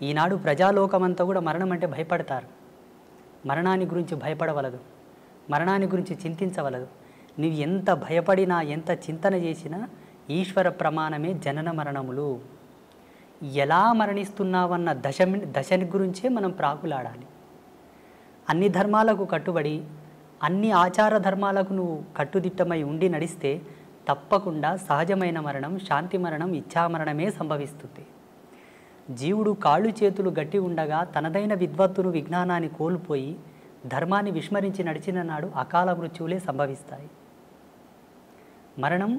ఈనాడు ప్రజాలోకమంతా కూడా మరణం అంటే భయపడతారు. మరణాన్ని గురించి భయపడవలదు, మరణాన్ని గురించి చింతించవలదు. నువ్వు ఎంత భయపడినా, ఎంత చింతన చేసినా ఈశ్వర ప్రమాణమే జనన మరణములు. ఎలా మరణిస్తున్నావన్న దశని గురించే మనం ప్రాకులాడాలి. అన్ని ధర్మాలకు కట్టుబడి, అన్ని ఆచార ధర్మాలకు నువ్వు కట్టుదిట్టమై ఉండి నడిస్తే తప్పకుండా సహజమైన మరణం, శాంతి మరణం, ఇచ్ఛామరణమే సంభవిస్తుంది. జీవుడు కాళ్ళు చేతులు గట్టి ఉండగా తనదైన విద్వత్తును, విజ్ఞానాన్ని కోల్పోయి ధర్మాన్ని విస్మరించి నడిచిన నాడు అకాల మృత్యువులే సంభవిస్తాయి. మరణం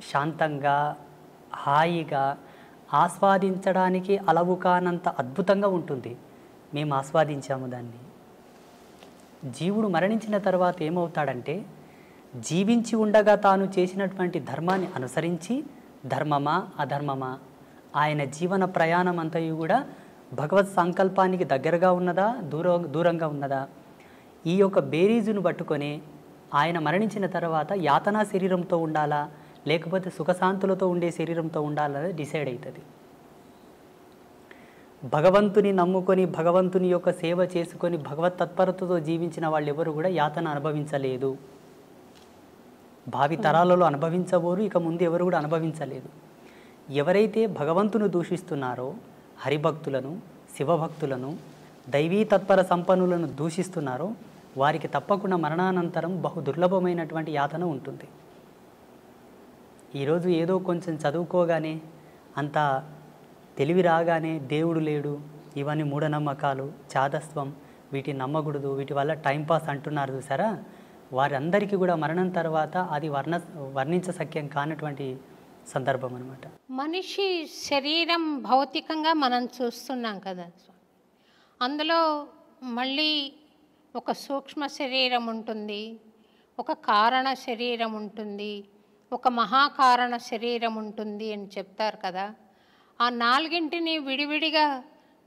శాంతంగా, హాయిగా, ఆస్వాదించడానికి అలవు కానంత అద్భుతంగా ఉంటుంది. మేము ఆస్వాదించాము దాన్ని. జీవుడు మరణించిన తర్వాత ఏమవుతాడంటే, జీవించి ఉండగా తాను చేసినటువంటి ధర్మాన్ని అనుసరించి ధర్మమా అధర్మమా, ఆయన జీవన ప్రయాణం అంతయు కూడా భగవత్ సంకల్పానికి దగ్గరగా ఉన్నదా, దూరంగా ఉన్నదా, ఈ యొక్క బేరీజును పట్టుకొని ఆయన మరణించిన తర్వాత యాతనా శరీరంతో ఉండాలా, లేకపోతే సుఖశాంతులతో ఉండే శరీరంతో ఉండాలని డిసైడ్ అవుతుంది. భగవంతుని నమ్ముకొని, భగవంతుని యొక్క సేవ చేసుకొని, భగవత్ తత్పరతతో జీవించిన వాళ్ళు ఎవరు కూడా యాతన అనుభవించలేదు. భావి తరాలలో అనుభవించబోరు, ఇక ముందు ఎవరు కూడా అనుభవించలేదు. ఎవరైతే భగవంతుని దూషిస్తున్నారో, హరిభక్తులను, శివభక్తులను, దైవీ తత్పర సంపన్నులను దూషిస్తున్నారో వారికి తప్పకుండా మరణానంతరం బహు దుర్లభమైనటువంటి యాతన ఉంటుంది. ఈరోజు ఏదో కొంచెం చదువుకోగానే, అంత తెలివి రాగానే దేవుడు లేడు, ఇవన్నీ మూఢనమ్మకాలు, చాదస్వం, వీటిని నమ్మకూడదు, వీటి వల్ల టైంపాస్ అంటున్నారు చూసారా, వారందరికీ కూడా మరణం తర్వాత అది వర్ణించశక్యం కానటువంటి సందర్భం అన్నమాట. మనిషి శరీరం భౌతికంగా మనం చూస్తున్నాం కదా, అందులో మళ్ళీ ఒక సూక్ష్మ శరీరం ఉంటుంది, ఒక కారణ శరీరం ఉంటుంది, ఒక మహాకారణ శరీరం ఉంటుంది అని చెప్తారు కదా. ఆ నాలుగింటిని విడివిడిగా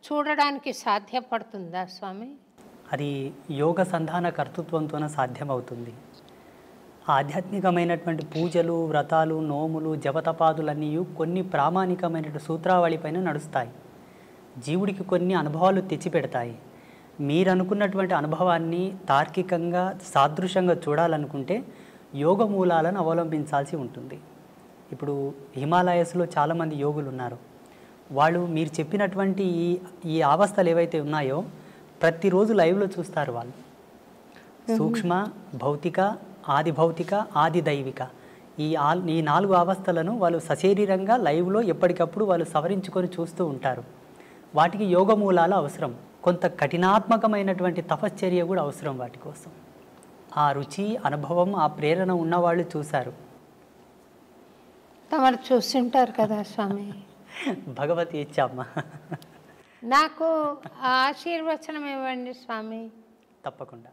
చూడడానికి సాధ్యపడుతుందా స్వామి? అది యోగ సంధాన కర్తృత్వంతోనే సాధ్యమవుతుంది. ఆధ్యాత్మికమైనటువంటి పూజలు, వ్రతాలు, నోములు, జపతపాదులన్నీ కొన్ని ప్రామాణికమైనటువంటి సూత్రావళిపైన నడుస్తాయి. జీవుడికి కొన్ని అనుభవాలు తెచ్చిపెడతాయి. మీరు అనుకున్నటువంటి అనుభవాన్ని తార్కికంగా, సాదృశ్యంగా చూడాలనుకుంటే యోగ మూలాలను అవలంబించాల్సి ఉంటుంది. ఇప్పుడు హిమాలయస్లో చాలామంది యోగులు ఉన్నారు. వాళ్ళు మీరు చెప్పినటువంటి ఈ అవస్థలు ఏవైతే ఉన్నాయో ప్రతిరోజు లైవ్లో చూస్తారు. వాళ్ళు సూక్ష్మ, భౌతిక, ఆది భౌతిక, ఆది దైవిక, ఈ నాలుగు అవస్థలను వాళ్ళు సశరీరంగా లైవ్లో ఎప్పటికప్పుడు వాళ్ళు సవరించుకొని చూస్తూ ఉంటారు. వాటికి యోగ మూలాలు అవసరం, కొంత కఠినాత్మకమైనటువంటి తపశ్చర్య కూడా అవసరం వాటి కోసం. ఆ రుచి, అనుభవం, ఆ ప్రేరణ ఉన్నవాళ్ళు చూశారు. తమరు చూస్తుంటారు కదా స్వామి. భగవతి ఇచ్చామ్మా, నాకు ఆశీర్వచనం ఇవ్వండి స్వామి. తప్పకుండా.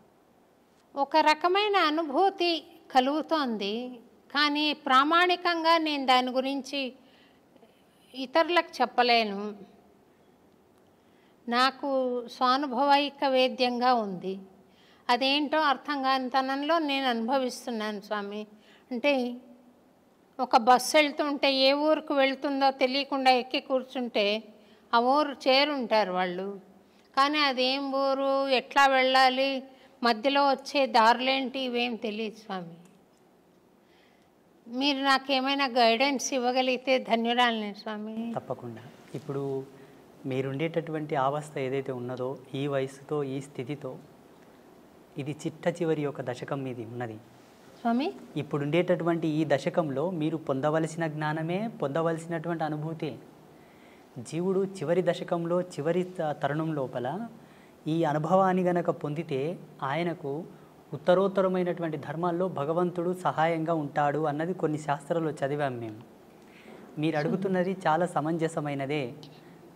ఒక రకమైన అనుభూతి కలుగుతోంది, కానీ ప్రామాణికంగా నేను దాని గురించి ఇతరులకు చెప్పలేను. నాకు స్వానుభవైక వేద్యంగా ఉంది. అదేంటో అర్థం కాని తనంలో నేను అనుభవిస్తున్నాను స్వామి. అంటే ఒక బస్సు వెళ్తుంటే ఏ ఊరికి వెళ్తుందో తెలియకుండా ఎక్కి కూర్చుంటే ఆ ఊరు చేరుంటారు వాళ్ళు, కానీ అదేం ఊరు, ఎట్లా వెళ్ళాలి, మధ్యలో వచ్చే దారులేంటి, ఇవేం తెలియదు స్వామి. మీరు నాకేమైనా గైడెన్స్ ఇవ్వగలిగితే ధన్యురాలిని స్వామి. తప్పకుండా. ఇప్పుడు మీరుండేటటువంటి అవస్థ ఏదైతే ఉన్నదో, ఈ వయసుతో, ఈ స్థితితో, ఇది చిట్ట చివరి యొక్క దశకం మీది ఉన్నది స్వామి. ఇప్పుడు ఉండేటటువంటి ఈ దశకంలో మీరు పొందవలసిన జ్ఞానమే, పొందవలసినటువంటి అనుభూతే. జీవుడు చివరి దశకంలో, చివరి తరుణం లోపల ఈ అనుభవాన్ని గనక పొందితే ఆయనకు ఉత్తరోత్తరమైనటువంటి ధర్మాల్లో భగవంతుడు సహాయంగా ఉంటాడు అన్నది కొన్ని శాస్త్రాల్లో చదివాం మేము. మీరు అడుగుతున్నది చాలా సమంజసమైనదే.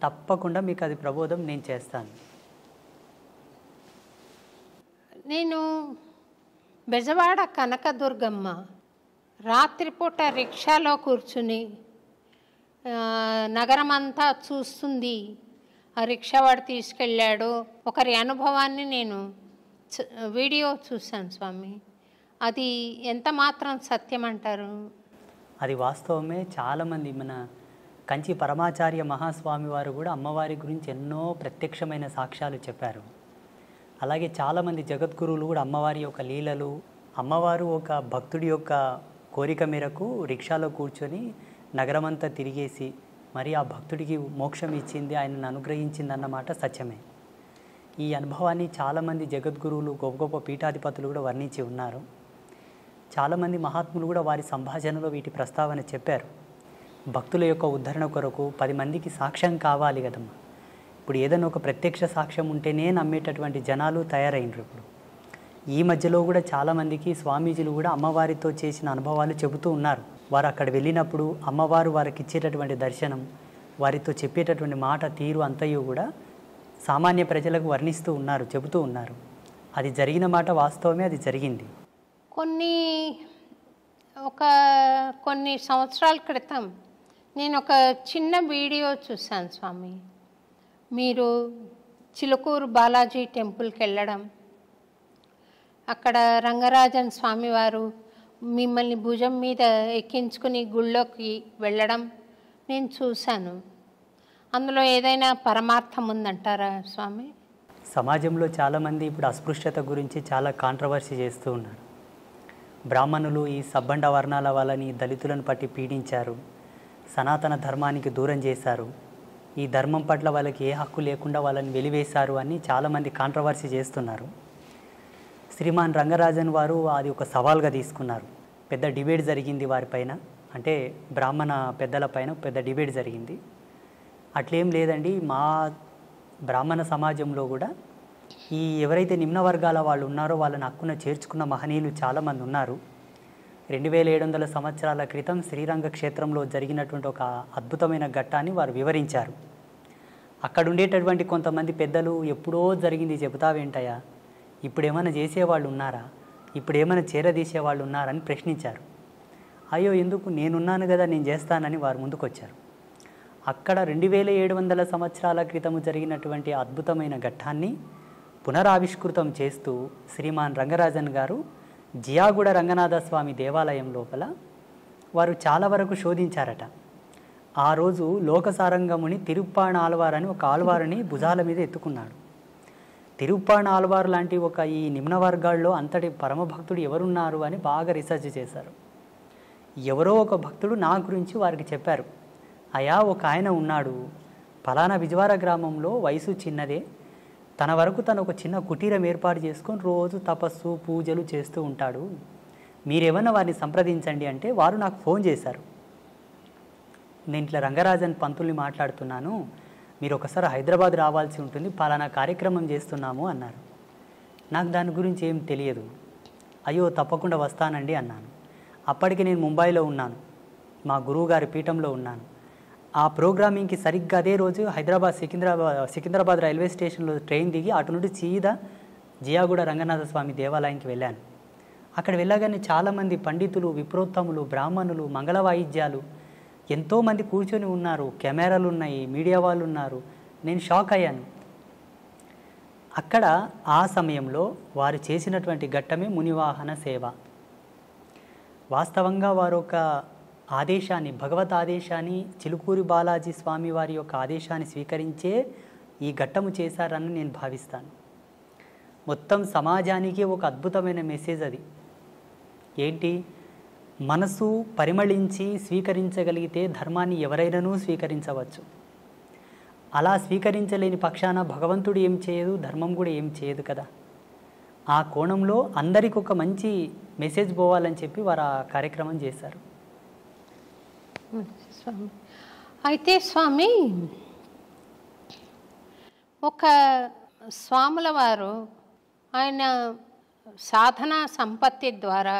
తప్పకుండా మీకు అది ప్రబోధం నేను చేస్తాను. నేను బెజవాడ కనకదుర్గమ్మ రాత్రిపూట రిక్షాలో కూర్చుని నగరమంతా చూస్తుంది. ఆ రిక్షా వాడు తీసుకెళ్ళాడు. ఒకరి అనుభవాన్ని నేను వీడియో చూశాను స్వామి. అది ఎంత మాత్రం సత్యం అంటారు? అది వాస్తవమే. చాలామంది మన కంచి పరమాచార్య మహాస్వామి వారు కూడా అమ్మవారి గురించి ఎన్నో ప్రత్యక్షమైన సాక్ష్యాలు చెప్పారు. అలాగే చాలామంది జగద్గురువులు కూడా అమ్మవారి యొక్క లీలలు, అమ్మవారు ఒక భక్తుడి యొక్క కోరిక మేరకు రిక్షాలో కూర్చొని నగరమంతా తిరిగేసి మరి ఆ భక్తుడికి మోక్షం ఇచ్చింది, ఆయనను అనుగ్రహించింది అన్నమాట సత్యమే. ఈ అనుభవాన్ని చాలామంది జగద్గురువులు, గొప్ప గొప్ప పీఠాధిపతులు కూడా వర్ణించి ఉన్నారు. చాలామంది మహాత్ములు కూడా వారి సంభాషణలో వీటి ప్రస్తావన చెప్పారు. భక్తుల యొక్క ఉద్ధరణ కొరకు 10 మందికి సాక్ష్యం కావాలి కదమ్మా. ఇప్పుడు ఏదైనా ఒక ప్రత్యక్ష సాక్ష్యం ఉంటేనే నమ్మేటటువంటి జనాలు తయారైనరు. ఇప్పుడు ఈ మధ్యలో కూడా చాలామందికి స్వామీజీలు కూడా అమ్మవారితో చేసిన అనుభవాలు చెబుతూ ఉన్నారు. వారు అక్కడ వెళ్ళినప్పుడు అమ్మవారు వారికి ఇచ్చేటటువంటి దర్శనం, వారితో చెప్పేటటువంటి మాట తీరు అంతయు కూడా సామాన్య ప్రజలకు వర్ణిస్తూ ఉన్నారు, చెబుతూ ఉన్నారు. అది జరిగిన మాట వాస్తవమే, అది జరిగింది. కొన్ని సంవత్సరాల క్రితం నేను ఒక చిన్న వీడియో చూశాను స్వామి. మీరు చిలుకూరు బాలాజీ టెంపుల్కి వెళ్ళడం, అక్కడ రంగరాజన్ స్వామివారు మిమ్మల్ని భుజం మీద ఎక్కించుకుని గుళ్ళోకి వెళ్ళడం నేను చూశాను. అందులో ఏదైనా పరమార్థం ఉందంటారా స్వామి? సమాజంలో చాలామంది ఇప్పుడు అస్పృశ్యత గురించి చాలా కాంట్రవర్సీ చేస్తూ ఉన్నారు. బ్రాహ్మణులు ఈ సబ్బండ వర్ణాల వాళ్ళని, దళితులను పట్టి పీడించారు, సనాతన ధర్మానికి దూరం చేశారు, ఈ ధర్మం పట్ల వాళ్ళకి ఏ హక్కు లేకుండా వాళ్ళని వెలివేశారు అని చాలామంది కాంట్రవర్సీ చేస్తున్నారు. శ్రీమాన్ రంగరాజన్ వారు అది ఒక సవాల్గా తీసుకున్నారు. పెద్ద డిబేట్ జరిగింది వారిపైన, అంటే బ్రాహ్మణ పెద్దల పైన పెద్ద డిబేట్ జరిగింది. అట్లేం లేదండి, మా బ్రాహ్మణ సమాజంలో కూడా ఈ ఎవరైతే నిమ్న వర్గాల వాళ్ళు ఉన్నారో వాళ్ళని హక్కున చేర్చుకున్న మహనీయులు చాలామంది ఉన్నారు. 2700 సంవత్సరాల క్రితం శ్రీరంగ క్షేత్రంలో జరిగినటువంటి ఒక అద్భుతమైన ఘట్టాన్ని వారు వివరించారు. అక్కడ ఉండేటటువంటి కొంతమంది పెద్దలు ఎప్పుడో జరిగింది చెబుతావేంటయ్యా, ఇప్పుడేమైనా చేసేవాళ్ళు ఉన్నారా, ఇప్పుడేమైనా చేరదీసేవాళ్ళు ఉన్నారని ప్రశ్నించారు. అయ్యో ఎందుకు, నేనున్నాను కదా, నేను చేస్తానని వారు ముందుకొచ్చారు. అక్కడ 2700 సంవత్సరాల క్రితము జరిగినటువంటి అద్భుతమైన ఘట్టాన్ని పునరావిష్కృతం చేస్తూ శ్రీమాన్ రంగరాజన్ గారు జియాగూడ రంగనాథ స్వామి దేవాలయం లోపల వారు చాలా వరకు శోధించారట. ఆ రోజు లోకసారంగముని తిరుప్పాణ ఆల్వార్ అని ఒక ఆల్వారుని భుజాల మీద ఎత్తుకున్నాడు. తిరుప్పాణ ఆల్వార్ లాంటి ఒక ఈ నిమ్న వర్గాల్లో అంతటి పరమభక్తుడు ఎవరున్నారు అని బాగా రీసెర్చ్ చేశారు. ఎవరో ఒక భక్తుడు నా గురించి వారికి చెప్పారు, అయా ఒక ఆయన ఉన్నాడు, ఫలానా విజవార గ్రామంలో, వయసు చిన్నదే, తన వరకు తను ఒక చిన్న కుటీరం ఏర్పాటు చేసుకొని రోజు తపస్సు పూజలు చేస్తూ ఉంటాడు, మీరేమన్నా వారిని సంప్రదించండి అంటే వారు నాకు ఫోన్ చేశారు. నేను ఇట్లా రంగరాజన్ పంతుల్ని మాట్లాడుతున్నాను, మీరు ఒకసారి హైదరాబాద్ రావాల్సి ఉంటుంది, ఫలానా కార్యక్రమం చేస్తున్నాము అన్నారు. నాకు దాని గురించి ఏం తెలియదు. అయ్యో తప్పకుండా వస్తానండి అన్నాను. అప్పటికి నేను ముంబైలో ఉన్నాను, మా గురువుగారి పీఠంలో ఉన్నాను. ఆ ప్రోగ్రామింగ్కి సరిగ్గా అదే రోజు సికింద్రాబాద్ రైల్వే స్టేషన్లో ట్రైన్ దిగి అటు నుండి సీదా జియాగూడ రంగనాథ స్వామి దేవాలయానికి వెళ్ళాను. అక్కడ వెళ్ళగానే చాలామంది పండితులు, విప్రోత్తములు, బ్రాహ్మణులు, మంగళ వాయిద్యాలు ఎంతోమంది కూర్చొని ఉన్నారు, కెమెరాలు ఉన్నాయి, మీడియా వాళ్ళు ఉన్నారు. నేను షాక్ అయ్యాను. అక్కడ ఆ సమయంలో వారు చేసినటువంటి ఘట్టమే మునివాహన సేవ. వాస్తవంగా వారు ఒక ఆదేశాన్ని, భగవత్ ఆదేశాన్ని, చిలుకూరి బాలాజీ స్వామి వారి యొక్క ఆదేశాన్ని స్వీకరించే ఈ ఘట్టము చేశారని నేను భావిస్తాను. మొత్తం సమాజానికి ఒక అద్భుతమైన మెసేజ్ అది. ఏంటి, మనసు పరిమళించి స్వీకరించగలిగితే ధర్మాన్ని ఎవరైనానూ స్వీకరించవచ్చు. అలా స్వీకరించలేని పక్షాన భగవంతుడు ఏం చేయదు, ధర్మం కూడా ఏం చేయదు కదా. ఆ కోణంలో అందరికి ఒక మంచి మెసేజ్ పోవాలని చెప్పి వారు ఆ కార్యక్రమం చేశారు. స్వామి, అయితే స్వామి, ఒక స్వాముల వారు ఆయన సాధనా సంపత్తి ద్వారా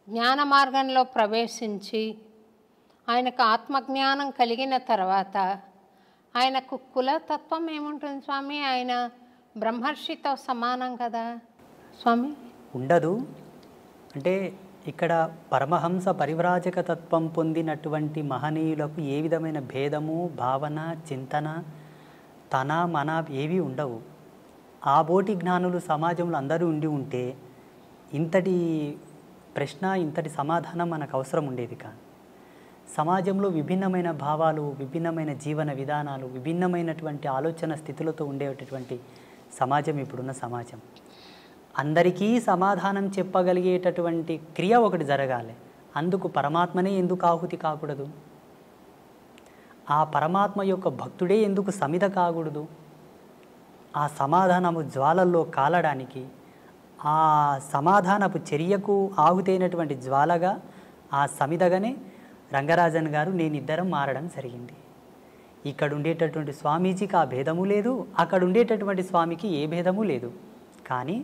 జ్ఞాన మార్గంలో ప్రవేశించి ఆయనకు ఆత్మజ్ఞానం కలిగిన తర్వాత ఆయనకు కులతత్వం ఏముంటుంది స్వామి? ఆయన బ్రహ్మర్షితో సమానం కదా స్వామి? ఉండదు. అంటే ఇక్కడ పరమహంస పరివ్రాజక తత్వం పొందినటువంటి మహనీయులకు ఏ విధమైన భేదము, భావన, చింతన, తన మన ఏవి ఉండవు. ఆ బోటి జ్ఞానులు సమాజంలో అందరూ ఉండి ఉంటే ఇంతటి ప్రశ్న, ఇంతటి సమాధానం మనకు అవసరం ఉండేది కాదు. సమాజంలో విభిన్నమైన భావాలు, విభిన్నమైన జీవన విధానాలు, విభిన్నమైనటువంటి ఆలోచన స్థితులతో ఉండేటటువంటి సమాజం ఇప్పుడున్న సమాజం. అందరికీ సమాధానం చెప్పగలిగేటటువంటి క్రియ ఒకటి జరగాలి. అందుకు పరమాత్మనే ఎందుకు ఆహుతి కాకూడదు? ఆ పరమాత్మ యొక్క భక్తుడే ఎందుకు సమిధ కాకూడదు? ఆ సమాధానము జ్వాలల్లో కాలడానికి, ఆ సమాధానపు చర్యకు ఆహుతైనటువంటి జ్వాలగా, ఆ సమిధగానే రంగరాజన్ గారు నేనిద్దరం మారడం జరిగింది. ఇక్కడ ఉండేటటువంటి స్వామీజీకి ఆ భేదము లేదు, అక్కడ ఉండేటటువంటి స్వామికి ఏ భేదము లేదు. కానీ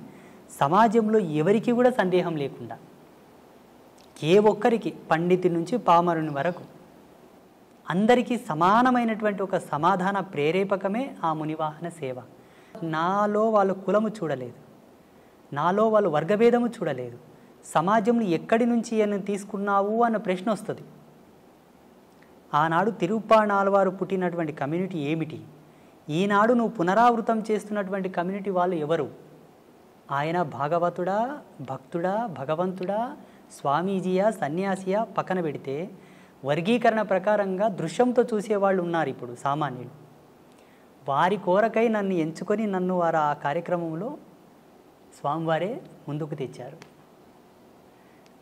సమాజంలో ఎవరికి కూడా సందేహం లేకుండా, ఏ ఒక్కరికి, పండితు నుంచి పామరుని వరకు అందరికీ సమానమైనటువంటి ఒక సమాధాన ప్రేరేపకమే ఆ మునివాహన సేవ. నాలో వాళ్ళు కులము చూడలేదు, నాలో వాళ్ళు వర్గభేదము చూడలేదు. సమాజంలో ఎక్కడి నుంచి అని తీసుకున్నావు అన్న ప్రశ్న వస్తుంది. ఆనాడు తిరుప్పాణాళ్వారు పుట్టినటువంటి కమ్యూనిటీ ఏమిటి? ఈనాడు నువ్వు పునరావృతం చేస్తున్నటువంటి కమ్యూనిటీ వాళ్ళు ఎవరు? ఆయన భాగవతుడా, భక్తుడా, భగవంతుడా, స్వామీజీయా, సన్యాసియా పక్కన పెడితే వర్గీకరణ ప్రకారంగా దృశ్యంతో చూసేవాళ్ళు ఉన్నారు ఇప్పుడు సామాన్యులు. వారి కోరకై నన్ను ఎంచుకొని నన్ను వారు ఆ కార్యక్రమంలో స్వామివారే ముందుకు తెచ్చారు.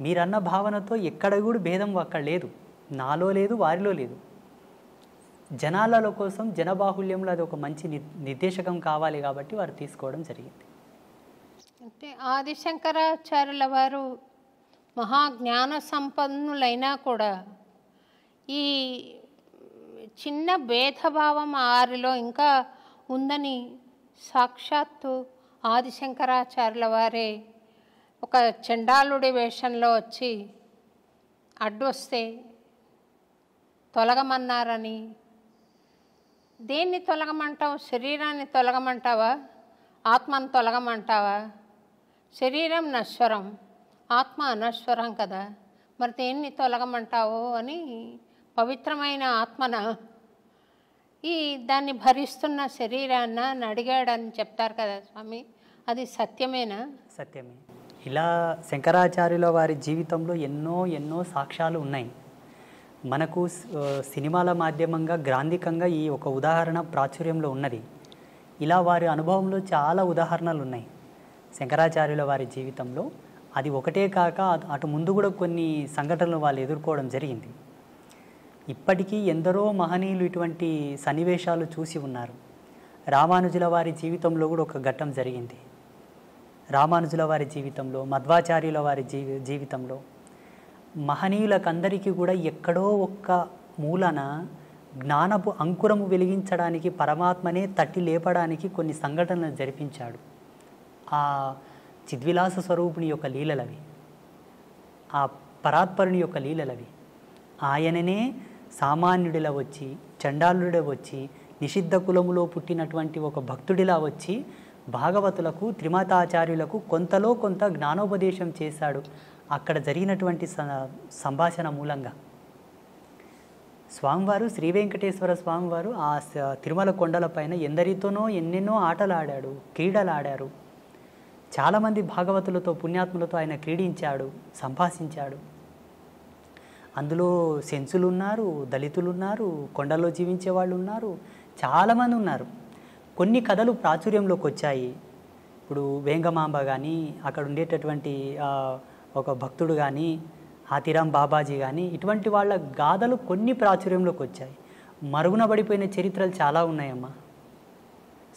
మీరన్న భావనతో ఎక్కడ కూడా భేదం అక్కడ లేదు, నాలో లేదు, వారిలో లేదు. జనాల కోసం, జనబాహుళ్యంలో అది ఒక మంచి నిర్దేశకం కావాలి కాబట్టి వారు తీసుకోవడం జరిగింది. అంటే ఆదిశంకరాచార్యుల వారు మహాజ్ఞాన సంపన్నులైనా కూడా ఈ చిన్న భేదభావం ఆరిలో ఇంకా ఉందని సాక్షాత్తు ఆదిశంకరాచార్యుల వారే ఒక చండాలుడి వేషంలో వచ్చి అడ్డొస్తే తొలగమన్నారని. దేన్ని తొలగమంటావు? శరీరాన్ని తొలగమంటావా? ఆత్మను తొలగమంటావా? శరీరం నశ్వరం, ఆత్మ అనశ్వరం కదా, మరి దేన్ని తొలగమంటావు అని పవిత్రమైన ఆత్మన దాన్ని భరిస్తున్న శరీరాన్న అని అడిగాడని చెప్తారు కదా స్వామి, అది సత్యమేనా? సత్యమే. ఇలా శంకరాచార్యుల వారి జీవితంలో ఎన్నో ఎన్నో సాక్ష్యాలు ఉన్నాయి. మనకు సినిమాల మాధ్యమంగా గ్రాంధికంగా ఈ ఒక ఉదాహరణ ప్రాచుర్యంలో ఉన్నది. ఇలా వారి అనుభవంలో చాలా ఉదాహరణలు ఉన్నాయి శంకరాచార్యుల వారి జీవితంలో. అది ఒకటే కాక అటు ముందు కూడా కొన్ని సంఘటనలు వాళ్ళు ఎదుర్కోవడం జరిగింది. ఇప్పటికీ ఎందరో మహనీయులు ఇటువంటి సన్నివేశాలు చూసి ఉన్నారు. రామానుజుల వారి జీవితంలో కూడా ఒక ఘట్టం జరిగింది. రామానుజుల వారి జీవితంలో, మధ్వాచార్యుల వారి జీవితంలో మహనీయులకందరికీ కూడా ఎక్కడో ఒక్క మూలన జ్ఞానపు అంకురము వెలిగించడానికి, పరమాత్మనే తట్టి లేపడానికి కొన్ని సంఘటనలు జరిపించాడు. ఆ చిద్విలాస స్వరూపుని యొక్క లీలలవి, ఆ పరాత్పరుని యొక్క లీలలవి. ఆయననే సామాన్యుడిలా వచ్చి, చండాలుడిలా వచ్చి, నిషిద్ధ కులములో పుట్టినటువంటి ఒక భక్తుడిలా వచ్చి భాగవతులకు, త్రిమతాచార్యులకు కొంతలో కొంత జ్ఞానోపదేశం చేశాడు. అక్కడ జరిగినటువంటి సంభాషణ మూలంగా స్వామివారు, శ్రీ వెంకటేశ్వర స్వామివారు ఆ తిరుమల కొండలపైన ఎందరితోనో ఎన్నెన్నో ఆటలు ఆడాడు, క్రీడలు ఆడారు. చాలామంది భాగవతులతో, పుణ్యాత్ములతో ఆయన క్రీడించాడు, సంభాషించాడు. అందులో సెన్సులు ఉన్నారు, దళితులు ఉన్నారు, కొండల్లో జీవించే వాళ్ళు ఉన్నారు, చాలామంది ఉన్నారు. కొన్ని కథలు ప్రాచుర్యంలోకి వచ్చాయి. ఇప్పుడు వేంగమాంబ కానీ, అక్కడ ఉండేటటువంటి ఒక భక్తుడు కానీ, హాతీరాం బాబాజీ కానీ, ఇటువంటి వాళ్ళ గాథలు కొన్ని ప్రాచుర్యంలోకి వచ్చాయి. మరుగున పడిపోయిన చరిత్రలు చాలా ఉన్నాయమ్మా.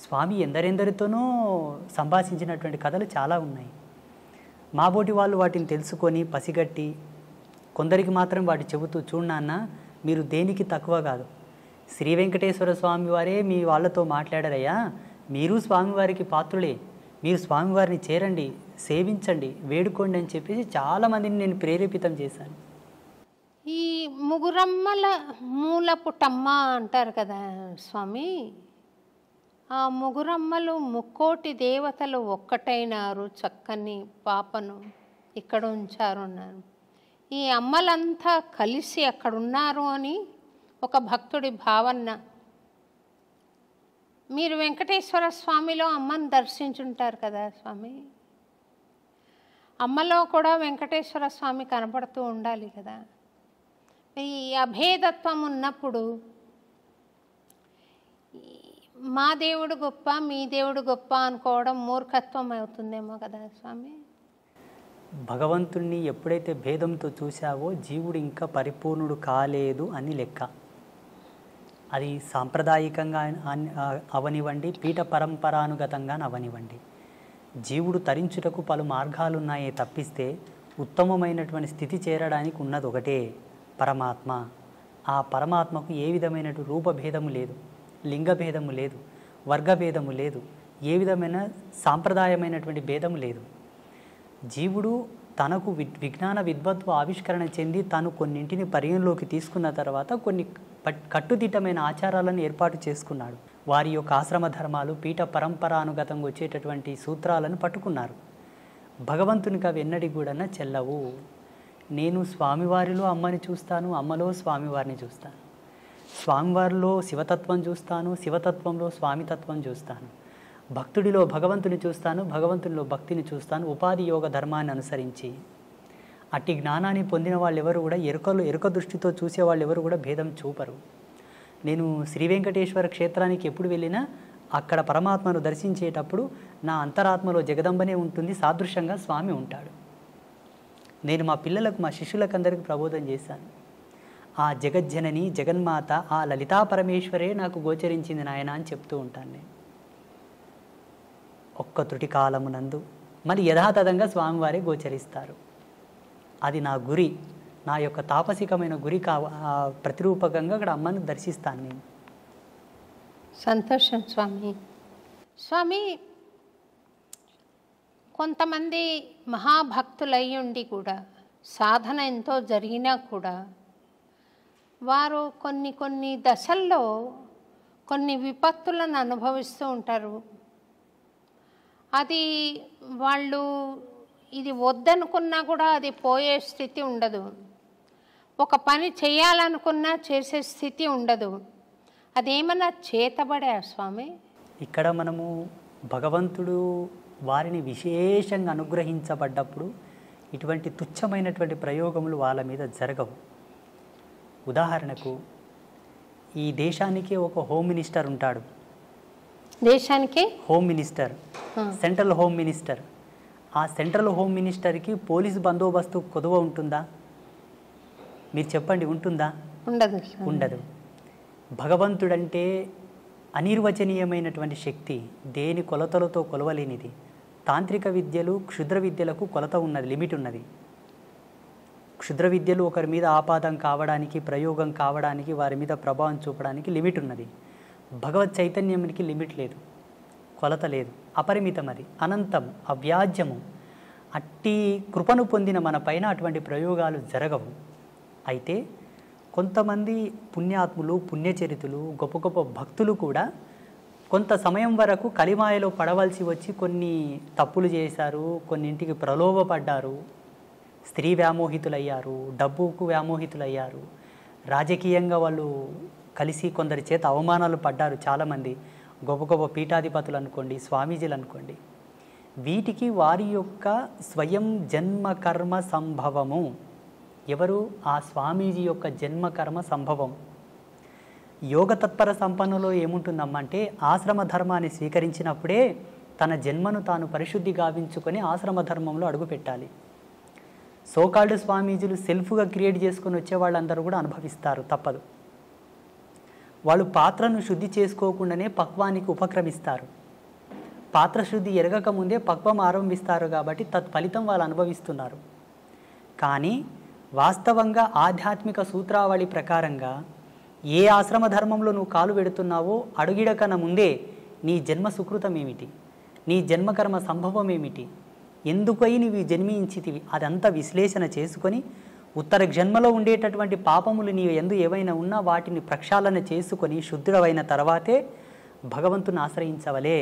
స్వామి ఎందరెందరితోనో సంభాషించినటువంటి కథలు చాలా ఉన్నాయి. మాబోటి వాళ్ళు వాటిని తెలుసుకొని పసిగట్టి కొందరికి మాత్రం వాటి చెబుతూ, చూడన్న మీరు దేనికి తక్కువ కాదు, శ్రీ వెంకటేశ్వర స్వామి వారే మీ వాళ్ళతో మాట్లాడారయ్యా, మీరు స్వామివారికి పాత్రులే, మీరు స్వామివారిని చేరండి, సేవించండి, వేడుకోండి అని చెప్పేసి చాలామందిని నేను ప్రేరేపితం చేశాను. ఈ ముగురమ్మల మూలపుటమ్మ అంటారు కదా స్వామి, ఆ ముగురమ్మలు ముక్కోటి దేవతలు ఒక్కటైనారు, చక్కని పాపను ఇక్కడ ఉంచారు అన్నారు. ఈ అమ్మలంతా కలిసి అక్కడున్నారు అని ఒక భక్తుడి భావన. మీరు వెంకటేశ్వర స్వామిలో అమ్మను దర్శించుంటారు కదా స్వామి, అమ్మలో కూడా వెంకటేశ్వర స్వామి కనపడుతూ ఉండాలి కదా. ఈ అభేదత్వం ఉన్నప్పుడు మా దేవుడు గొప్ప మీ దేవుడు గొప్ప అనుకోవడం మూర్ఖత్వం అవుతుందేమో కదా స్వామి. భగవంతుణ్ణి ఎప్పుడైతే భేదంతో చూశావో జీవుడు ఇంకా పరిపూర్ణుడు కాలేదు అని లెక్క. అది సాంప్రదాయికంగా అవనివ్వండి, పీఠ పరంపరానుగతంగా అవనివ్వండి, జీవుడు తరించుటకు పలు మార్గాలున్నాయే తప్పిస్తే ఉత్తమమైనటువంటి స్థితి చేరడానికి ఉన్నది ఒకటే, పరమాత్మ. ఆ పరమాత్మకు ఏ విధమైన రూపభేదము లేదు, లింగభేదము లేదు, వర్గభేదము లేదు, ఏ విధమైన సాంప్రదాయమైనటువంటి భేదము లేదు. జీవుడు తనకు విజ్ఞాన విద్వత్వ ఆవిష్కరణ చెంది తాను కొన్నింటిని పరిగణలోకి తీసుకున్న తర్వాత కొన్ని కట్టుదిట్టమైన ఆచారాలను ఏర్పాటు చేసుకున్నాడు. వారి యొక్క ఆశ్రమ ధర్మాలు, పీఠ పరంపరానుగతంగా వచ్చేటటువంటి సూత్రాలను పట్టుకున్నారు. భగవంతునికి అవి ఎన్నడి కూడా చెల్లవు. నేను స్వామివారిలో అమ్మని చూస్తాను, అమ్మలో స్వామివారిని చూస్తాను, స్వామివారిలో శివతత్వం చూస్తాను, శివతత్వంలో స్వామితత్వం చూస్తాను, భక్తుడిలో భగవంతుని చూస్తాను, భగవంతునిలో భక్తిని చూస్తాను, ఉపాధి యోగ ధర్మాన్ని అనుసరించి. అట్టి జ్ఞానాన్ని పొందిన వాళ్ళు ఎవరు కూడా ఎరుక దృష్టితో చూసేవాళ్ళు ఎవరు కూడా భేదం చూపరు. నేను శ్రీ వెంకటేశ్వర క్షేత్రానికి ఎప్పుడు వెళ్ళినా అక్కడ పరమాత్మను దర్శించేటప్పుడు నా అంతరాత్మలో జగదంబనే ఉంటుంది, సాదృశ్యంగా స్వామి ఉంటాడు. నేను మా పిల్లలకు, మా శిష్యులకు అందరికీ ప్రబోధం చేశాను. ఆ జగజ్జనని జగన్మాత ఆ లలితా పరమేశ్వరే నాకు గోచరించింది నాయన అని చెప్తూ ఉంటాను నేను. ఒక్క త్రుటి కాలమునందు మరి యథాతథంగా స్వామివారే గోచరిస్తారు. అది నా గురి, నా యొక్క తాపసికమైన గురి ప్రతిరూపకంగా అక్కడ అమ్మను దర్శిస్తాను నేను. సంతోషం స్వామి. స్వామి, కొంతమంది మహాభక్తులయ్యి ఉండి కూడా సాధన ఎంతో జరిగినా కూడా వారు కొన్ని దశల్లో కొన్ని విపత్తులను అనుభవిస్తూ ఉంటారు. అది వాళ్ళు ఇది వద్దనుకున్నా కూడా అది పోయే స్థితి ఉండదు, ఒక పని చేయాలనుకున్నా చేసే స్థితి ఉండదు. అదేమన్నా చేతబడా స్వామి? ఇక్కడ మనము భగవంతుడు వారిని విశేషంగా అనుగ్రహించబడ్డప్పుడు ఇటువంటి తుచ్చమైనటువంటి ప్రయోగములు వాళ్ళ మీద జరగవు. ఉదాహరణకు ఈ దేశానికి ఒక హోమ్ మినిస్టర్ ఉంటాడు. దేశానికి home minister, central home minister. ఆ సెంట్రల్ హోమ్ మినిస్టర్కి పోలీసు బందోబస్తు కొదువ ఉంటుందా? మీరు చెప్పండి, ఉంటుందా? ఉండదు. ఉండదు. భగవంతుడంటే అనిర్వచనీయమైనటువంటి శక్తి, దేని కొలతలతో కొలవలేనిది. తాంత్రిక విద్యలు, క్షుద్ర విద్యలకు కొలత ఉన్నది, లిమిట్ ఉన్నది. క్షుద్ర విద్యలు ఒకరి మీద ఆపాదం కావడానికి, ప్రయోగం కావడానికి, వారి మీద ప్రభావం చూపడానికి లిమిట్ ఉన్నది. భగవత్ చైతన్యానికి లిమిట్ లేదు, కొలత లేదు, అపరిమితం, అది అనంతం, అవ్యాజ్యము. అట్టి కృపను పొందిన మన పైన అటువంటి ప్రయోగాలు జరగవు. అయితే కొంతమంది పుణ్యాత్ములు, పుణ్యచరితులు, గొప్ప గొప్ప భక్తులు కూడా కొంత సమయం వరకు కలిమాయలో పడవలసి వచ్చి కొన్ని తప్పులు చేశారు, కొన్నింటికి ప్రలోభపడ్డారు, స్త్రీ వ్యామోహితులయ్యారు, డబ్బుకు వ్యామోహితులయ్యారు, రాజకీయంగా వాళ్ళు కలిసి కొందరి చేత అవమానాలు పడ్డారు. చాలామంది గొప్ప గొప్ప పీఠాధిపతులు అనుకోండి, స్వామీజీలు అనుకోండి. వీటికి వారి యొక్క స్వయం జన్మకర్మ సంభవము. ఎవరు? ఆ స్వామీజీ యొక్క జన్మకర్మ సంభవం. యోగ తత్పర సంపన్నులో ఏముంటుందమ్మా అంటే, ఆశ్రమ ధర్మాన్ని స్వీకరించినప్పుడే తన జన్మను తాను పరిశుద్ధి గావించుకొని ఆశ్రమ ధర్మంలో అడుగుపెట్టాలి. సోకాల్డ్ స్వామీజీలు సెల్ఫ్గా క్రియేట్ చేసుకొని వచ్చే వాళ్ళందరూ కూడా అనుభవిస్తారు, తప్పదు. వాళ్ళు పాత్రను శుద్ధి చేసుకోకుండానే పక్వానికి ఉపక్రమిస్తారు. పాత్ర శుద్ధి ఎరగక ముందే పక్వం ఆరంభిస్తారు కాబట్టి తత్ఫలితం వాళ్ళు అనుభవిస్తున్నారు. కానీ వాస్తవంగా ఆధ్యాత్మిక సూత్రావళి ప్రకారంగా ఏ ఆశ్రమ ధర్మంలో నువ్వు కాలు పెడుతున్నావో అడుగిడకన ముందే నీ జన్మ సుకృతం ఏమిటి, నీ జన్మకర్మ సంభవం ఏమిటి, ఎందుకై నీవు జన్మించితివి, అదంతా విశ్లేషణ చేసుకొని ఉత్తర జన్మలో ఉండేటటువంటి పాపములు నీ ఎందు ఏవైనా ఉన్నా వాటిని ప్రక్షాళన చేసుకొని శుద్ధుడవైన తర్వాతే భగవంతుని ఆశ్రయించవలే.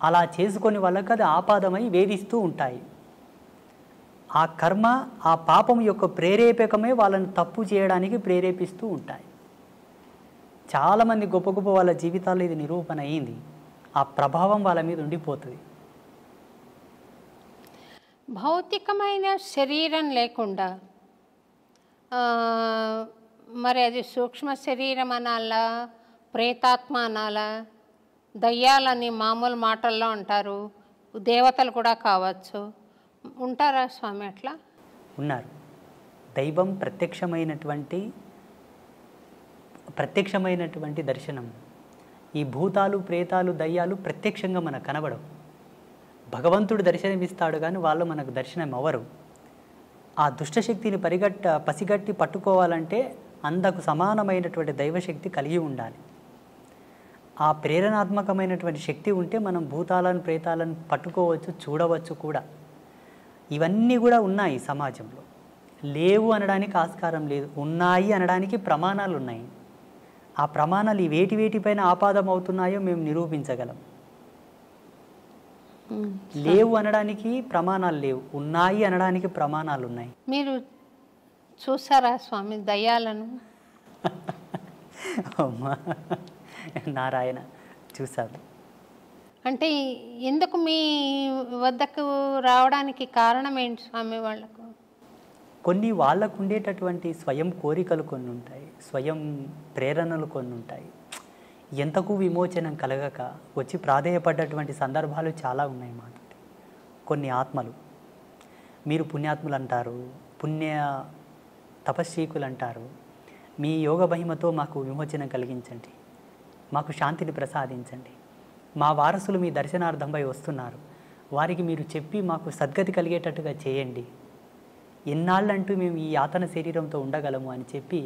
అలా చేసుకొని వాళ్ళకి అది ఆపాదమై వేధిస్తూ ఉంటాయి. ఆ కర్మ, ఆ పాపం యొక్క ప్రేరేపకమే వాళ్ళని తప్పు చేయడానికి ప్రేరేపిస్తూ ఉంటాయి. చాలామంది గొప్ప గొప్ప వాళ్ళ జీవితాల్లో ఇది నిరూపణ అయింది. ఆ ప్రభావం వాళ్ళ మీద ఉండిపోతుంది. భౌతికమైన శరీరం లేకుండా ఆ, మరి అది సూక్ష్మ శరీరం అనాలా, ప్రేతాత్మ అనాలా, దయ్యాలని మామూలు మాటల్లో అంటారు, దేవతలు కూడా కావచ్చు. ఉంటారా స్వామి అట్లా? ఉన్నారు. దైవం ప్రత్యక్షమైనటువంటి దర్శనం. ఈ భూతాలు, ప్రేతాలు, దయ్యాలు ప్రత్యక్షంగా మనకు కనబడవు. భగవంతుడు దర్శనమిస్తాడు కానీ వాళ్ళు మనకు దర్శనం అవ్వరు. ఆ దుష్టశక్తిని పసిగట్టి పట్టుకోవాలంటే అందకు సమానమైనటువంటి దైవశక్తి కలిగి ఉండాలి. ఆ ప్రేరణాత్మకమైనటువంటి శక్తి ఉంటే మనం భూతాలను, ప్రేతాలను పట్టుకోవచ్చు, చూడవచ్చు కూడా. ఇవన్నీ కూడా ఉన్నాయి సమాజంలో. లేవు అనడానికి ఆస్కారం లేదు, ఉన్నాయి అనడానికి ప్రమాణాలు ఉన్నాయి. ఆ ప్రమాణాలు వేటిపైన ఆపాదం అవుతున్నాయో మేము నిరూపించగలం. లేవు అనడానికి ప్రమాణాలు లేవు, ఉన్నాయి అనడానికి ప్రమాణాలు ఉన్నాయి. మీరు చూసారా స్వామి దయ్యాలను? అమ్మా నారాయణ, చూశాను. అంటే ఎందుకు మీ వద్దకు రావడానికి కారణం ఏంటి స్వామి? వాళ్ళకు కొన్ని వాళ్ళకు ఉండేటటువంటి స్వయం కోరికలు కొన్ని ఉంటాయి, స్వయం ప్రేరణలు కొన్ని ఉంటాయి. ఎంతకు విమోచనం కలగక వచ్చి ప్రాధేయపడ్డటువంటి సందర్భాలు చాలా ఉన్నాయి మాట. కొన్ని ఆత్మలు, మీరు పుణ్యాత్ములు అంటారు, తపస్వీకులు అంటారు, మీ యోగ మహిమతో మాకు విమోచనం కలిగించండి, మాకు శాంతిని ప్రసాదించండి, మా వారసులు మీ దర్శనార్థంపై వస్తున్నారు, వారికి మీరు చెప్పి మాకు సద్గతి కలిగేటట్టుగా చేయండి, ఎన్నాళ్ళంటూ మేము ఈ యాతన శరీరంతో ఉండగలము అని చెప్పి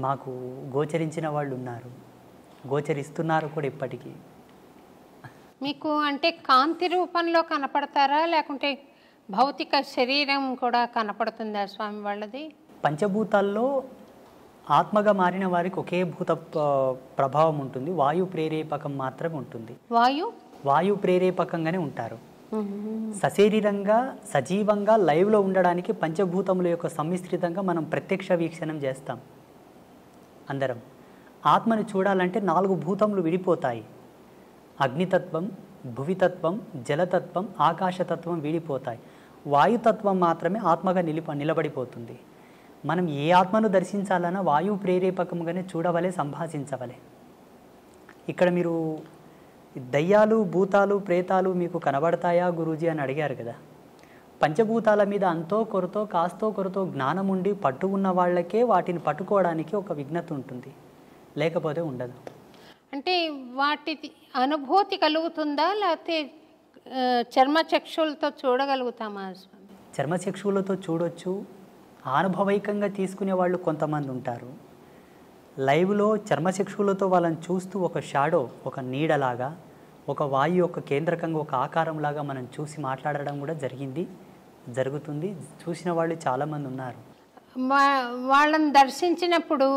మాకు గోచరించిన వాళ్ళు ఉన్నారు, గోచరిస్తున్నారు కూడా ఇప్పటికీ. మీకు అంటే కాంతి రూపంలో కనపడతారా, లేకుంటే భౌతిక శరీరం కూడా కనపడుతుందా స్వామి వాళ్ళది? పంచభూతాల్లో ఆత్మగా మారిన వారికి ఒకే భూత ప్రభావం ఉంటుంది, వాయు ప్రేరేపకం మాత్రమే ఉంటుంది. వాయు ప్రేరేపకంగానే ఉంటారు. సశరీరంగా సజీవంగా లైవ్లో ఉండడానికి పంచభూతముల యొక్క సమ్మిశ్రితంగా మనం ప్రత్యక్ష వీక్షణం చేస్తాం అందరం. ఆత్మను చూడాలంటే 4 భూతములు విడిపోతాయి. అగ్నితత్వం, భువితత్వం, జలతత్వం, ఆకాశతత్వం విడిపోతాయి. వాయుతత్వం మాత్రమే ఆత్మగా నిలబడిపోతుంది. మనం ఏ ఆత్మను దర్శించాలన్నా వాయువు ప్రేరేపకంగానే చూడవలే, సంభాషించవలే. ఇక్కడ మీరు దయ్యాలు, భూతాలు, ప్రేతాలు మీకు కనబడతాయా గురూజీ అని అడిగారు కదా. పంచభూతాల మీద అంతో కొరతో కాస్తో కొరతో జ్ఞానం ఉండి పట్టు ఉన్న వాళ్ళకే వాటిని పట్టుకోవడానికి ఒక విఘ్నత ఉంటుంది, లేకపోతే ఉండదు. అంటే వాటి అనుభూతి కలుగుతుందా, లేకపోతే చర్మచక్షులతో చూడగలుగుతామా? చర్మచక్షులతో చూడొచ్చు, అనుభవైకంగా తీసుకునే వాళ్ళు కొంతమంది ఉంటారు. లైవ్లో చర్మచక్షులతో వాళ్ళని చూస్తూ ఒక షాడో, ఒక నీడలాగా, ఒక వాయు యొక్క కేంద్రకంగా ఒక ఆకారంలాగా మనం చూసి మాట్లాడడం కూడా జరుగుతుంది. చూసిన వాళ్ళు చాలామంది ఉన్నారు. వాళ్ళని దర్శించినప్పుడు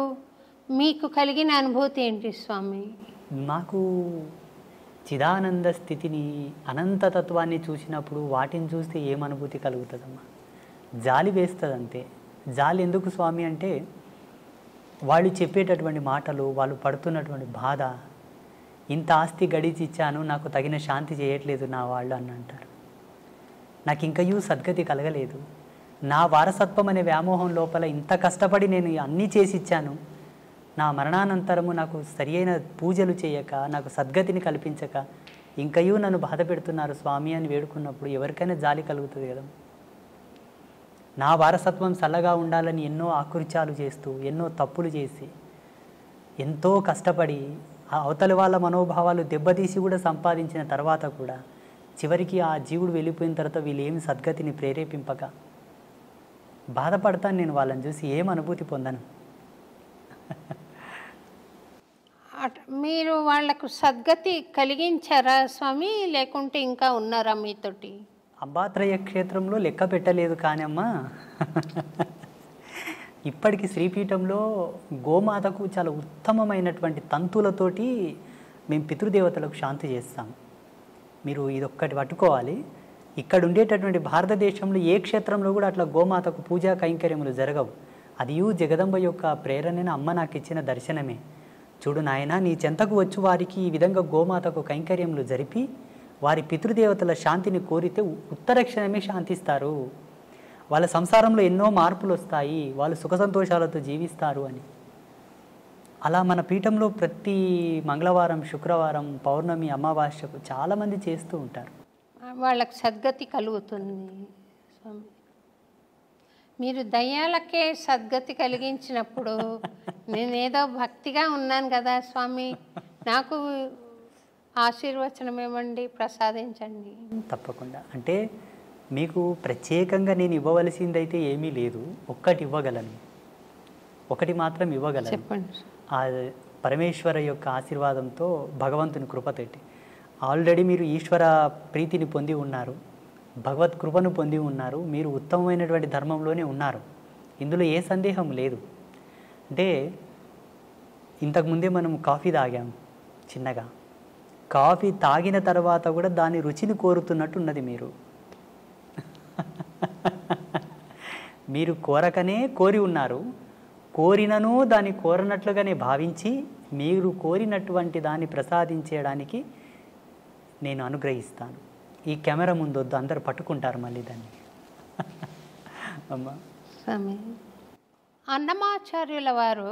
మీకు కలిగిన అనుభూతి ఏంటి స్వామి? మాకు చిదానంద స్థితిని, అనంతతత్వాన్ని చూసినప్పుడు వాటిని చూస్తే ఏం అనుభూతి కలుగుతుందమ్మా? జాలి వేస్తుంది అంతే. జాలి ఎందుకు స్వామి అంటే వాళ్ళు చెప్పేటటువంటి మాటలు, వాళ్ళు పడుతున్నటువంటి బాధ, ఇంత ఆస్తి గడిచి ఇచ్చాను, నాకు తగిన శాంతి చేయట్లేదు నా వాళ్ళు అని అంటారు. నాకు ఇంకయూ సద్గతి కలగలేదు, నా వారసత్వం అనే వ్యామోహం లోపల ఇంత కష్టపడి నేను అన్నీ చేసి ఇచ్చాను, నా మరణానంతరము నాకు సరి అయిన పూజలు చేయక, నాకు సద్గతిని కల్పించక ఇంకయూ నన్ను బాధ పెడుతున్నారు స్వామి అని వేడుకున్నప్పుడు ఎవరికైనా జాలి కలుగుతుంది కదా. నా వారసత్వం చల్లగా ఉండాలని ఎన్నో ఆకృత్యాలు చేస్తూ, ఎన్నో తప్పులు చేసి, ఎంతో కష్టపడి అవతలి వాళ్ళ మనోభావాలు దెబ్బతీసి కూడా సంపాదించిన తర్వాత కూడా చివరికి ఆ జీవుడు వెళ్ళిపోయిన తర్వాత వీళ్ళు ఏమి సద్గతిని ప్రేరేపింపక బాధపడతాను నేను. వాళ్ళని చూసి ఏం అనుభూతి పొందను. మీరు వాళ్లకు సద్గతి కలిగించారా స్వామి, లేకుంటే ఇంకా ఉన్నారా మీతోటి? అంబాత్రయ క్షేత్రంలో లెక్క పెట్టలేదు కానమ్మా. ఇప్పటికి శ్రీపీఠంలో గోమాతకు చాలా ఉత్తమమైనటువంటి తంతులతోటి మేము పితృదేవతలకు శాంతి చేస్తాం. మీరు ఇదొక్కటి పట్టుకోవాలి. ఇక్కడ ఉండేటటువంటి భారతదేశంలో ఏ క్షేత్రంలో కూడా అట్లా గోమాతకు పూజా కైంకర్యములు జరగవు. అది జగదంబ యొక్క ప్రేరణని అమ్మ నాకు ఇచ్చిన దర్శనమే. చూడు నాయన, నీ చెంతకు వచ్చి వారికి ఈ విధంగా గోమాతకు కైంకర్యములు జరిపి వారి పితృదేవతల శాంతిని కోరితే ఉత్తరక్షణమే శాంతిస్తారు. వాళ్ళ సంసారంలో ఎన్నో మార్పులు వస్తాయి, వాళ్ళు సుఖ సంతోషాలతో జీవిస్తారు అని. అలా మన పీఠంలో ప్రతి మంగళవారం, శుక్రవారం, పౌర్ణమి, అమావాస్యకు చాలామంది చేస్తూ ఉంటారు. వాళ్ళకి సద్గతి కలుగుతుంది స్వామి. మీరు దయ్యాలకే సద్గతి కలిగించినప్పుడు నేనేదో భక్తిగా ఉన్నాను కదా స్వామి, నాకు ఆశీర్వచనం ఇవ్వండి, ప్రసాదించండి. తప్పకుండా. అంటే మీకు ప్రత్యేకంగా నేను ఇవ్వవలసిందైతే ఏమీ లేదు. ఒక్కటి ఇవ్వగలను, ఒకటి మాత్రం ఇవ్వగలను. చెప్పండి. ఆ పరమేశ్వర యొక్క ఆశీర్వాదంతో, భగవంతుని కృపతోటి ఆల్రెడీ మీరు ఈశ్వర ప్రీతిని పొంది ఉన్నారు, భగవత్ కృపను పొంది ఉన్నారు, మీరు ఉత్తమమైనటువంటి ధర్మంలోనే ఉన్నారు. ఇందులో ఏ సందేహం లేదు. అంటే ఇంతకుముందే మనం కాఫీ తాగాం చిన్నగా. కాఫీ తాగిన తర్వాత కూడా దాని రుచిని కోరుతున్నట్టున్నది మీరు. మీరు కోరకనే కోరి ఉన్నారు. కోరినను దాన్ని కోరనట్లుగానే భావించి మీరు కోరినటువంటి దాన్ని ప్రసాదించడానికి నేను అనుగ్రహిస్తాను. ఈ కెమెరా ముందొద్దు, అందరు పట్టుకుంటారు మళ్ళీ దాన్ని. అమ్మా స్వామి, అన్నమాచార్యుల వారు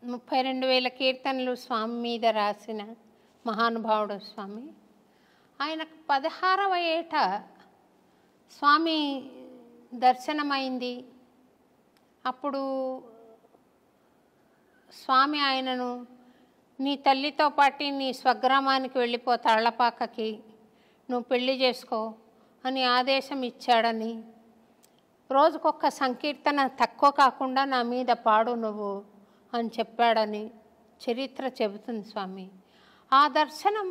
32,000 కీర్తనలు స్వామి మీద రాసిన మహానుభావుడు స్వామి. ఆయనకు 16వ ఏట స్వామి దర్శనమైంది. అప్పుడు స్వామి ఆయనను, నీ తల్లితో పాటు నీ స్వగ్రామానికి వెళ్ళిపో, తాళ్లపాకకి, నువ్వు పెళ్లి చేసుకో అని ఆదేశం ఇచ్చాడని, రోజుకొక సంకీర్తన తక్కువ కాకుండా నా మీద పాడు నువ్వు అని చెప్పాడని చరిత్ర చెబుతుంది స్వామి. ఆ దర్శనం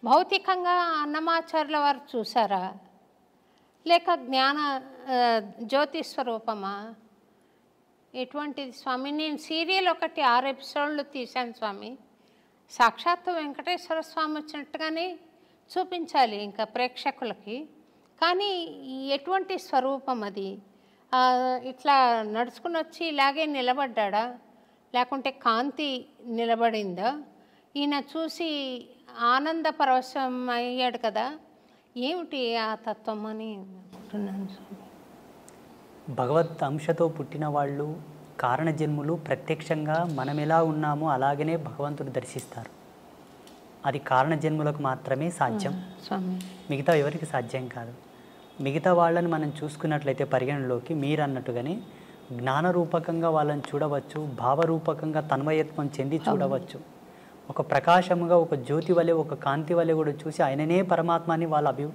భౌతికంగా అన్నమాచార్యుల వారు చూసారా, లేక జ్ఞాన జ్యోతి స్వరూపమా, ఎటువంటిది స్వామి? నేను సీరియల్ ఒకటి 6 ఎపిసోడ్లు తీశాను స్వామి. సాక్షాత్తు వెంకటేశ్వర స్వామి వచ్చినట్టుగానే చూపించాలి ఇంకా ప్రేక్షకులకి. కానీ ఎటువంటి స్వరూపం అది? ఇట్లా నడుచుకుని వచ్చి ఇలాగే నిలబడ్డా, లేకుంటే కాంతి నిలబడిందా? ఈయన చూసి ఆనంద పరవశం అయ్యాడు కదా, ఏమిటి ఆ తత్వం అని అనుకుంటున్నాను స్వామి. భగవత్ అంశతో పుట్టిన వాళ్ళు, కారణజన్ములు ప్రత్యక్షంగా మనం ఎలా ఉన్నామో అలాగనే భగవంతుడు దర్శిస్తారు. అది కారణజన్ములకు మాత్రమే సాధ్యం, మిగతా ఎవరికి సాధ్యం కాదు. మిగతా వాళ్ళని మనం చూసుకున్నట్లయితే పరిగణలోకి మీరు అన్నట్టుగానే జ్ఞానరూపకంగా వాళ్ళని చూడవచ్చు, భావరూపకంగా తన్మయత్వం చెంది చూడవచ్చు. ఒక ప్రకాశముగా, ఒక జ్యోతి వలె, ఒక కాంతి వలె కూడా చూసి ఆయననే పరమాత్మని వాళ్ళు